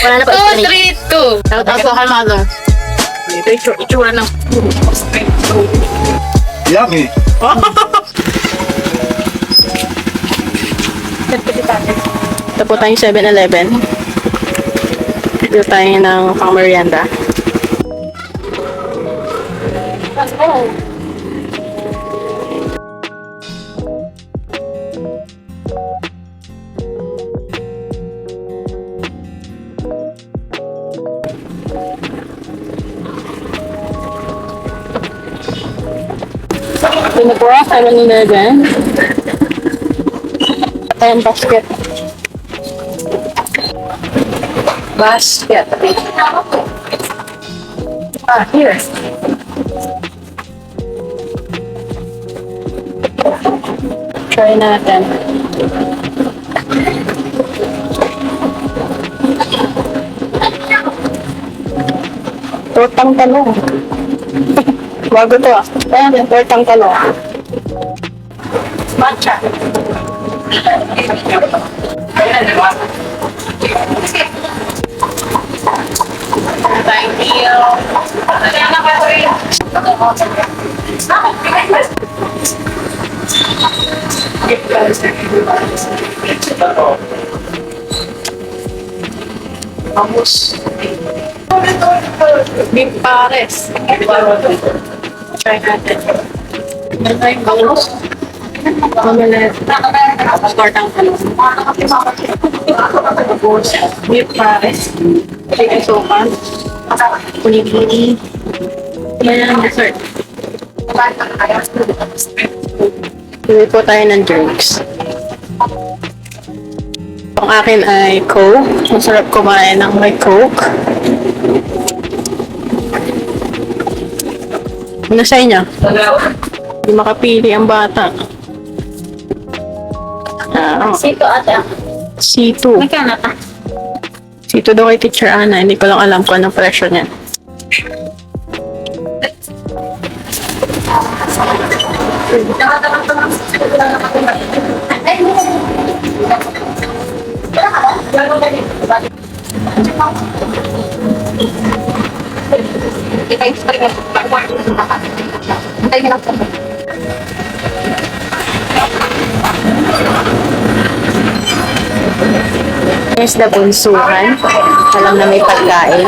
Wala na pa 2, 3, 2. Shout out po kay mother. Ito yung itsura ng Yummy. Ito po tayong 7-Eleven. Ito tayo ng pang merienda. Ito na po, 7-Eleven. Ito yung basket. Basket. Here. Try natin. Tortang talong. Bago to ah. Ayan, tortang talong. Matcha. Thank you. Vamos. Beef pares. Try natin. Meron tayong bangus. Omelette. Tortang talong. Tapos, beef pares. Chicken sopas. Kunigiri. Ayan ang dessert. Pili po tayo ng drinks. Ang akin ay Coke. Masarap kumain ng may Coke. Ano sa inyo? Hindi makapili ang bata. Sito ate. C2. Magkano ta? C2 daw kay Teacher Ana. Hindi ko lang alam kung anong presyo niya. Here's the bunsuhan. Alam na may pagkain.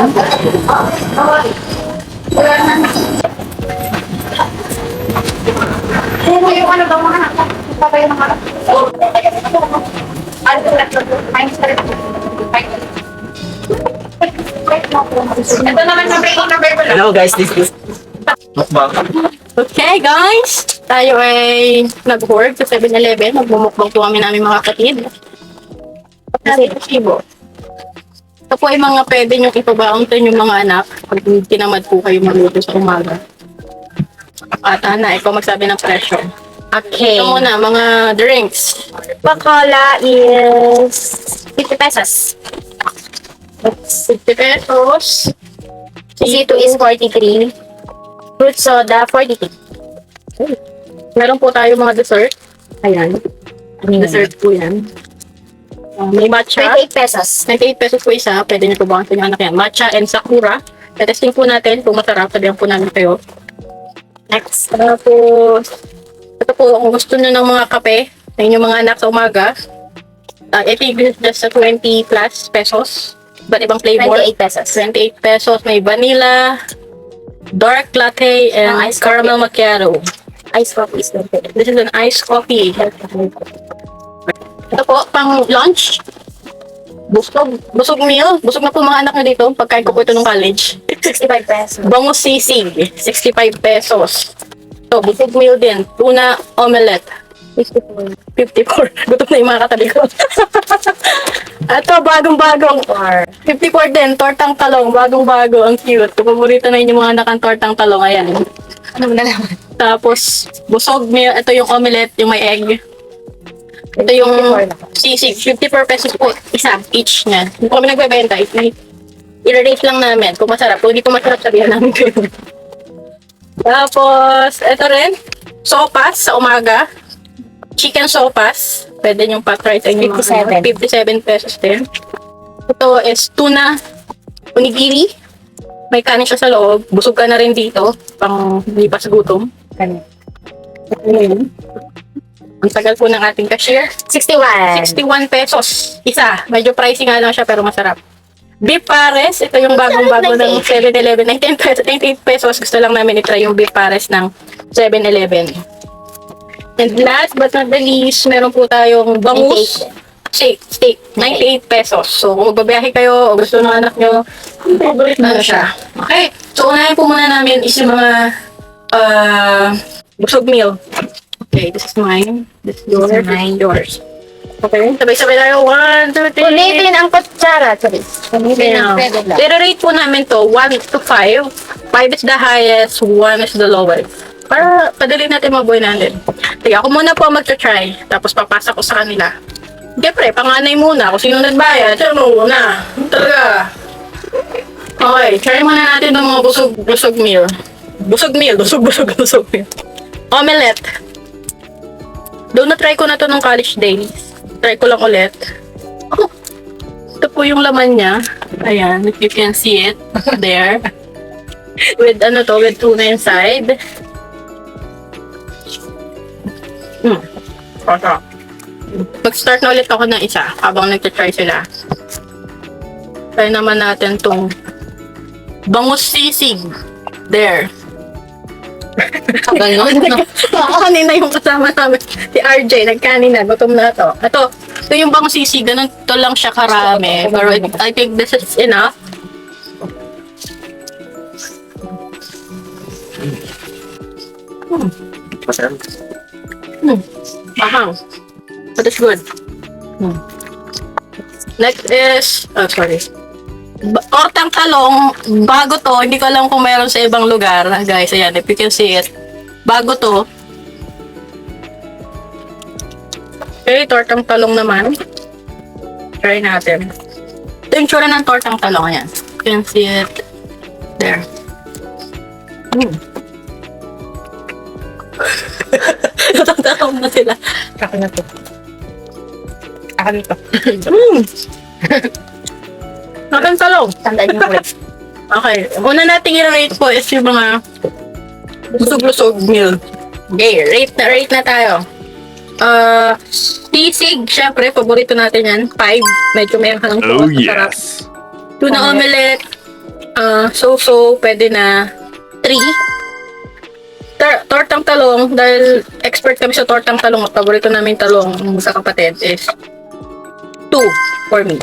Yung ano daw mga papaya ng mga ito naman sa breaking number ko lang. Hello guys, this is mukbang. Okay guys, tayo ay nag-work sa 7-Eleven. Magmumukbang po kami namin mga kapatid. Kasi sibo. Ito po ay mga pwede nyo ipabaon sa inyong mga anak pag tinamad po kayo magluto sa umaga. At Ana, ikaw magsabi ng presyo. Okay. Ito muna, mga drinks. Coca-Cola is 50 pesos. 50 pesos. C2 is 43. Fruit soda, 43. Meron po tayo mga dessert. Ayan. Dessert po yan. May matcha. 28 pesos. 28 pesos po isa. Pwede nyo po ba sa inyo anak yan? Matcha and sakura. Testing po natin kung masarap. Sabihan po namin kayo. Next. Tapos, ito po, kung gusto nyo ng mga kape sa inyong mga anak sa umaga, ito yung just sa 20 plus pesos. Iba't ibang flavor. 28 pesos. 28 pesos. May vanilla, dark latte, and Iced caramel macchiato. Ice coffee is 28. This is an iced coffee. Ito po, pang lunch. Busog meal. Busog na po mga anak nyo dito. Pagkain ko po ito nung college. 65 pesos. Bangus sisig, 65 pesos. So, busog meal din. Tuna omelette, 54. 54. Gutom na yung mga katabi ko. Ito, bagong-bagong. 54 din, tortang talong. Bagong-bago, ang cute. Kung paborito na inyong mga anak ang tortang talong, ayan. Ano mo na naman? Tapos, busog meal. Ito yung omelette, yung may egg. Ito yung sisig. 54 pesos po. Isa, each niya. Kung kami nagbebenta, i-rate lang namin kung masarap. Kung hindi ko masarap, sabihan namin kayo. Tapos, ito rin. Sopas sa umaga. Chicken sopas. Pwede nyo pa-try sa inyo. 57. 57 pesos din. Ito is tuna onigiri. May kanin siya sa loob. Busog ka na rin dito. Pang lipas gutom. Kanin. Ayun. Ang tagal po ng ating cashier. 61. 61 pesos. Isa. Medyo pricey nga lang siya pero masarap. Beef pares. Ito yung bagong-bago ng 7-Eleven. 19 pesos, 98 pesos. Gusto lang namin i-try yung beef pares ng 7-Eleven. And last but not the least, meron po tayong bangus. Steak. 98 pesos. So, kung magbabiyahe kayo o gusto ng anak nyo, favorite na siya. Okay. So, unahin po muna namin is yung mga busog meal. Okay, this is mine. This is yours. This is mine. Yours. Okay. Sabay-sabay tayo. 1, 2, 3. Ulitin ang kutsara. Sorry. Ulitin ang Now, pwede lang. i-rate po namin to 1 to 5. 5 is the highest, 1 is the lowest. Para padali natin mabuhay natin. Sige, ako muna po ang mag-try. Tapos papasa ko sa kanila. Siyempre, panganay muna. Kung sino nagbayad, siya muna. Talaga. Okay, try muna natin ng mga busog meal. Busog meal. Omelette. Doon na-try ko na to nung college days. Try ko lang ulit. Oh, ito po yung laman niya. Ayan, if you can see it. There. With tuna inside. Masarap. Mag-start na ulit ako ng isa habang nagtitry sila. Try naman natin tong bangus sisig. There. Ganon. Kanina yung kasama namin. Si RJ, nagkanina. Gutom na to. Ito yung bangus sisig. Ganun to lang siya karami. Pero I think this is enough. Masarap. Mahang. But it's good. Next is, sorry. Tortang talong, bago to, hindi ko alam kung meron sa ibang lugar. Guys, ayan, if you can see it. Bago to. Okay, tortang talong naman. Try natin. Ito yung tsura ng tortang talong, ayan. You can see it. There. Tatawag na sila. Ako na to. Ako nito. Tortang talong. Tandaan yung wait. Okay. Una nating i-rate po is yung mga busog-busog meal. Okay, rate na tayo. Sisig, syempre, paborito natin yan. 5. Medyo may halang Oh, masarap. yes. Tuna omelette. So-so, pwede na 3. Tortang talong, dahil expert kami sa tortang talong, at paborito namin talong sa kapatid is 2 for me.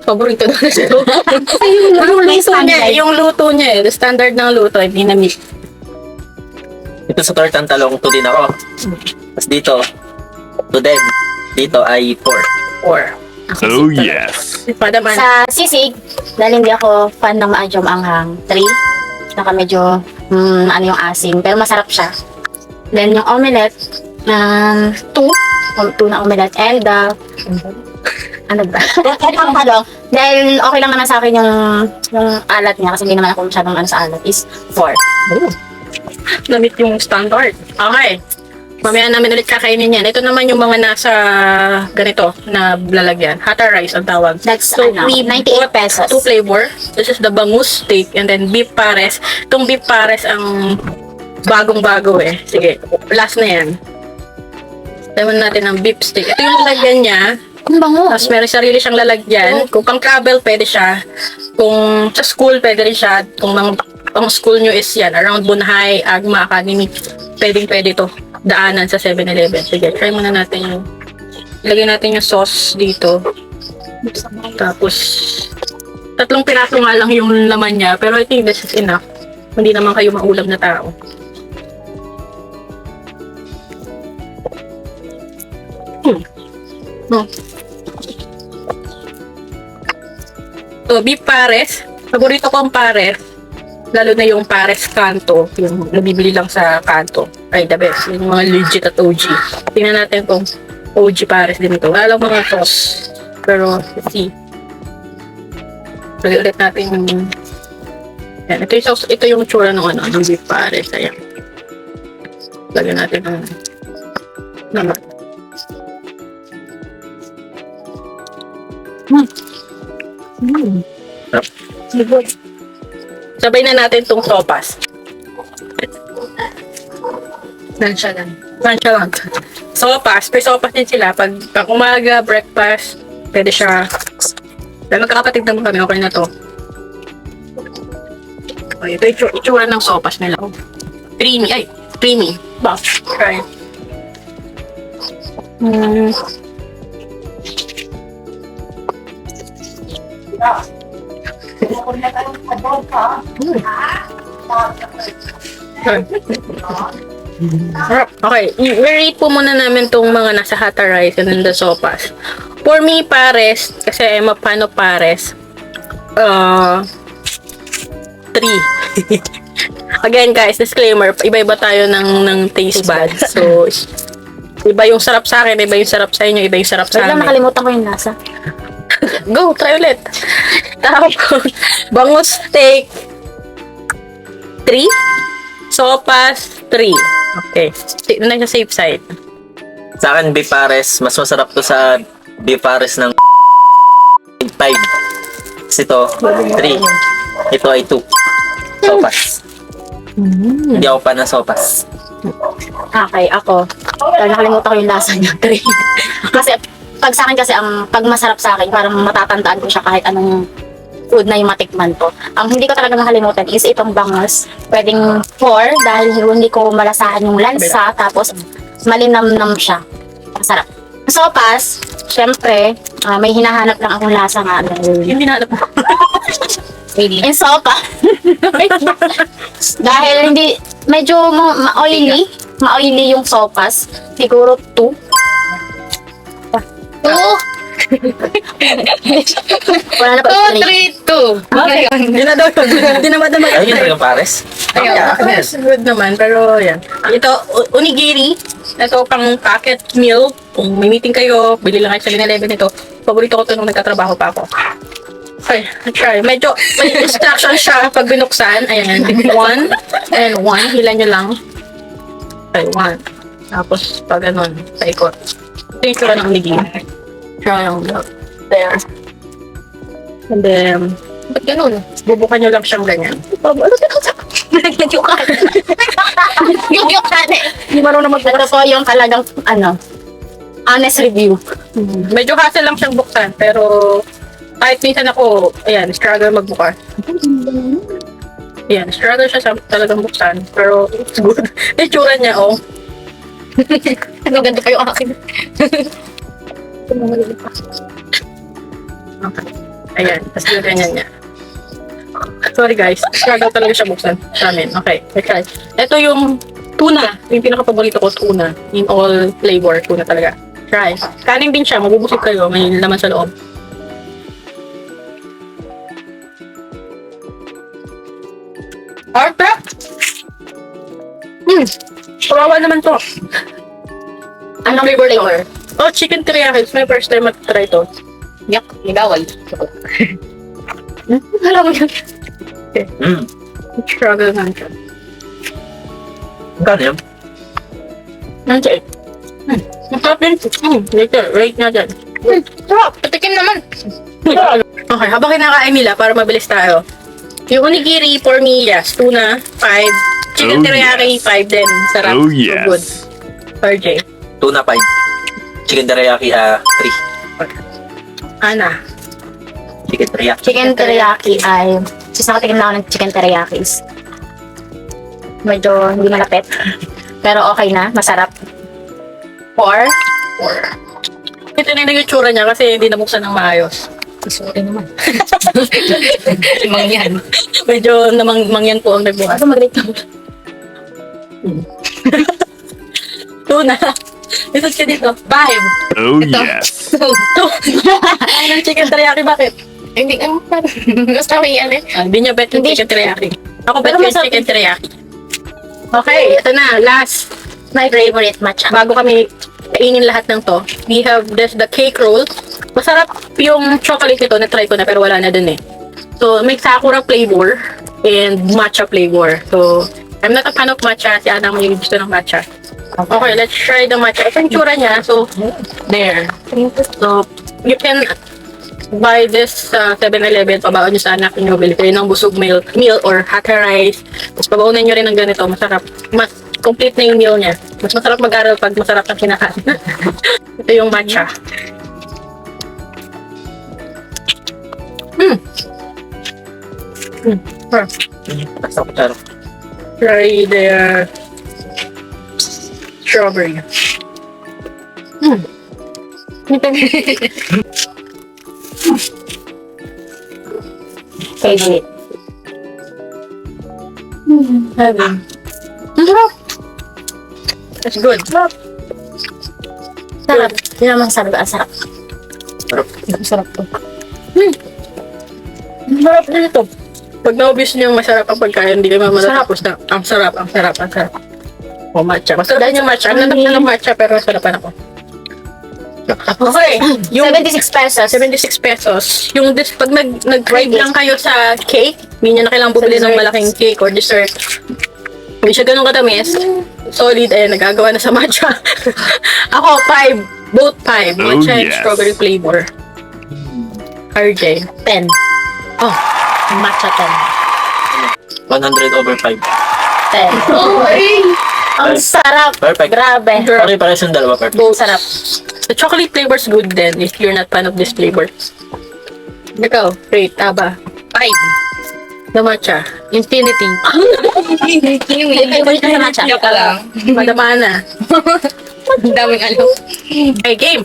Paborito na siya. Yung luto niya, the standard ng luto, hindi na meat. Ito sa tortang talong, 2 din ako. Tapos dito, 2 din. Dito ay 4. 4. Oh, yes. Padaman. Sa sisig, dahil hindi ako fan ng maadyong anghang, 3. Saka medyo, ano yung asim, pero masarap siya. Then yung omelette, 2. Tuna omelette, and ano ba? Ang talong. Dahil okay lang naman sa akin yung alat niya, kasi hindi naman ako masyadong ano sa alat, is 4. Namit yung standard. Okay. Mamaya namin ulit kakainin yan. Ito naman yung mga nasa ganito na lalagyan. Hata rice ang tawag. That's, So, ano, we 98 pesos. 2 flavor. This is the bangus steak and then beef pares. Itong beef pares ang bagong-bago eh. Sige, last na yan. Taman natin ang beef steak. Ito yung lalagyan niya. Ang bango. Tapos meron sarili siyang lalagyan. Kung pang travel, pwede siya. Kung sa school, pwede rin siya. Kung pang school nyo is yan, around Bunhay, Agma Academy, pwede to. Daanan sa 7-Eleven. Sige, try muna natin yung ilagay natin yung sauce dito. Tapos 3 piraso nga lang yung laman niya, pero I think this is enough. Hindi naman kayo maulam na tao. So, beef pares. Paborito ko ang pares. Lalo na yung pares kanto. Yung nabibili lang sa kanto. Ay, the best. Yung mga legit at OG. Tingnan natin kung OG pares din ito. Wala lang mga sauce. Pero, let's see. Lagay ulit natin yung... Yan. Ito yung sauce. Ito yung tsura ng ng beef pares. Ayan. Lagyan natin ng... naman. Sabay na natin tong sopas. Lansya lang. Sopas. May sopas din sila. Pag umaga, breakfast, pwede siya. Dahil magkakapatid naman kami, okay na to. Okay, ito yung itsura ng sopas nila. Creamy. Ba, try. Okay, i-rate po muna namin tong mga nasa Hata Rice and then the sopas. For me, pares, kasi I'm a fan of pares. 3. Again guys, disclaimer, iba-iba tayo ng taste buds. So, iba yung sarap sa akin, iba yung sarap sa inyo, iba yung sarap sa Wait lang, amin. nakalimutan ko yung lasa. Go, try ulit. Tapos, bangus steak, 3. Sopas, 3. Okay. Doon na sa safe side. Sa akin, beef pares. Mas masarap to sa beef pares ng 5. Kasi ito, 3. Ito ay 2. Sopas. Hindi ako pa ng sopas. Okay, ako. Dahil nakalimutan ko yung lasa niya. 3. Kasi, pag sa akin kasi, pag masarap sa akin, parang matatandaan ko siya kahit anong food na yung matikman ko. Ang hindi ko talaga makalimutan is itong bangus. Pwedeng 4 dahil hindi ko malasahan yung lansa, tapos malinamnam siya. Masarap. Sopas, syempre, may hinahanap lang akong lasa nga. Yung hinanap mo. In sopa. Dahil hindi, medyo ma-oily yung sopas. Siguro 2. 2? Wala na pa 3. 2. Okay. Hindi na daw yun. Hindi na madamag. Ayun talaga pares. Yes, good naman. Pero, yan. Ito, onigiri. Ito, pang packet meal. Kung may meeting kayo, bili lang kayo sa 7-Eleven ito. Paborito ko ito nung nagtatrabaho pa ako. Okay, try. Medyo may instruction siya pag binuksan. Ayan. 1. And 1. Hilan nyo lang. Okay, 1. Tapos, pag ganun, paikot. Ito yung sura ng onigiri. Triangle. There. And then, ba't ganun? Bubukan nyo lang siyang ganyan. Ano ito? Nagyukan. Nagyukan eh. Hindi marunong Ito po yung talagang, honest review. Medyo hassle lang siyang buksan, pero kahit minsan ako, ayan, struggle magbukas. Ayan, struggle siya sa talagang buksan, pero it's good. Itsura niya, oh. Ano, ganito kayo akin. Okay. Ayan, tapos yung ganyan niya. Sorry guys, struggle talaga siya buksan sa amin. Okay, try. Ito yung tuna. Yung pinaka-paborito ko, tuna. In all flavor, tuna talaga. Try. Kanin din siya, mabubusog kayo, may laman sa loob. Arte! Kawawa naman to. Anong flavor? Oh, chicken teriyaki. It's my first time at-try to. Yak, ligawal. Alam mo yun. Struggle nga siya. Magkano yun? Nandiyan. Masarap din. Later, rate nga dyan. Sarap, patikim naman. Okay, habang kinakain nila, para mabilis tayo. Yung onigiri, for me, yes. Tuna, 5. Chicken Oh, teriyaki, 5 din. Sarap. Oh, So yes. good. RJ. Tuna 5. Chicken teriyaki 3. Ana. Chicken teriyaki. Chicken teriyaki ay, nakatikim na ako ng chicken teriyaki. Medyo hindi malapit. Pero okay na, masarap. 4. Ito na yung itsura niya kasi hindi nabuksan ng maayos. Sorry naman. Mangyan. Medyo mangyan po ang nagbukas. Ano mag-rate ka? Tuna. Ito siya dito. 5. Oh, yes. Ano chicken teriyaki, bakit? Hindi, gusto ko yan eh. Hindi niya bet yung Hindi chicken teriyaki. Ako bet Pero yung masarap. chicken teriyaki. Okay, ito na. Last. My favorite matcha. Bago kami kainin lahat ng to, we have the cake roll. Masarap yung chocolate nito. Na-try ko na pero wala na dun eh. So, may sakura flavor and matcha flavor. So, I'm not a fan of matcha. Si Adam yung gusto ng matcha. Okay, let's try the matcha. Ito yung tsura niya. So, there. So, you can buy this sa 7-Eleven, pabaon nyo sa anak nyo, bili kayo ng busog meal or hatha rice. Tapos pabaunan nyo rin ng ganito, masarap. Mas complete na yung meal niya. Mas masarap mag-aral pag masarap ang kinakain. Ito yung matcha. Try their strawberry. Favorite. Heaven. That's good. Sarap. Yun naman sabi ko, sarap. Masarap to. Masarap din ito. Pag naubis niyo yung masarap ang pagkain, hindi kayo matatapos na. Ang sarap. O, matcha. Masarap din yung matcha. Ang natak na ng matcha, pero masarapan ako. Okay. Yung 76 pesos. 76 pesos. Yung pag nag-crave lang kayo sa cake, hindi nyo na kailangang bumili ng malaking cake or dessert. Hindi siya ganun katamis. Solid, nagagawa na sa matcha. Ako, 5. Both 5. Oh, Matcha and yes. strawberry flavor. RJ. 10. Oh, Matcha 100 over 5. 10. 10. Ang sarap. Perfect. Grabe. Okay, pares yung dalawa. Perfect. both. Sarap. The chocolate flavor's good then if you're not fan of this flavor. Ikaw, rate, taba. 5. The matcha. Infinity. Favorite ko sa matcha. Madama na. Ang daming ano. Okay, game.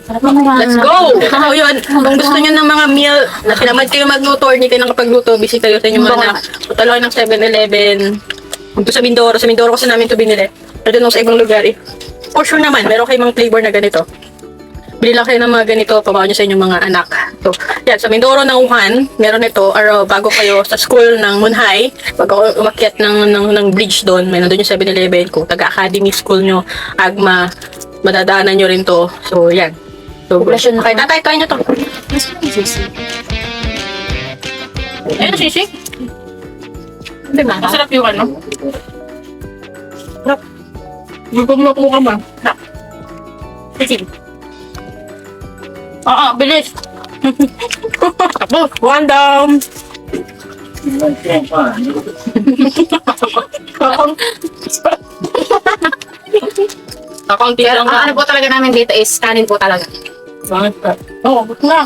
Let's go! So yun, kung gusto nyo ng mga meal, na sinamad kayo magluto or hindi kayo nakapagluto, busy kayo sa inyong mga anak. Punta lang ng 7-Eleven. Punta sa Mindoro. Sa Mindoro kasi namin ito binili. Pero nung sa ibang lugar eh. For sure naman, meron kayong mga flavor na ganito. Bili lang kayo ng mga ganito, pabawa nyo sa inyong mga anak. So, yan, sa Mindoro ng Wuhan, meron ito, or bago kayo sa school ng Munhai, bago umakyat ng bridge doon, may nandun yung 7-Eleven, kung taga-academy school nyo, Agma, madadaanan nyo rin to. So, yan. So, Poblasyon na okay, tatay, kain nyo to. Ayun, sisig. Hindi ba? Masarap yung ano. Sarap. Gutom na po ka ba? Sisig. Oo, bilis. Tapos, one down. Kakunti Pero lang ang ano po talaga namin dito is kanin po talaga. Oo, buto na.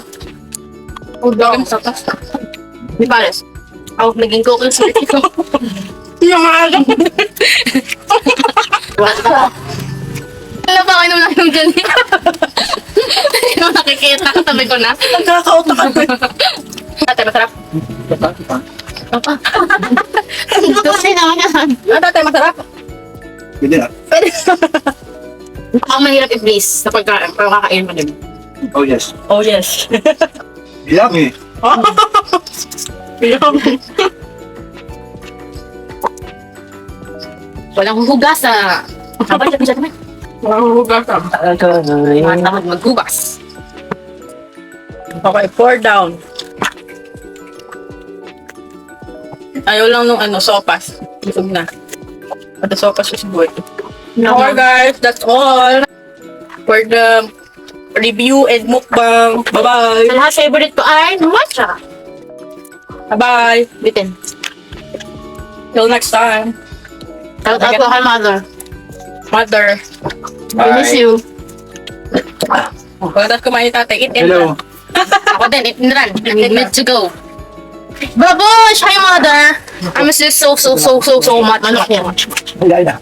Hold on. Di pares. Ako, naging cookies ulit ko. Yung maaga. Wala ba kayo nung nakinom dyan? Hindi mo nakikita. Katabi ko na. Nagkakauta ka. Ate, masarap. Kasi naman yan. Ate, masarap. Pwede na. Ang mahirap i-please sa pagkain. Pero kakain mo din. Oh, yes. Oh, yes. Yummy. Walang hugas sa... Habang siya naman. Mahuhugas ka. Tamad maghugas. Okay, pour down. Ayaw lang nung sopas. Busog na. But the sopas is good. Okay guys, that's all for the review and mukbang. Bye-bye. Sa lahat favorite ko ay matcha. Bye-bye. Bitin. Till next time. Shout out ko kay mother. Mother. I miss you. Pagkatapos kumain tatay, eat and Hello. run. Ako din, ipinran. I'm good to go. Babush! Hi, mother! I miss you so much. Manok yan. Ay, na.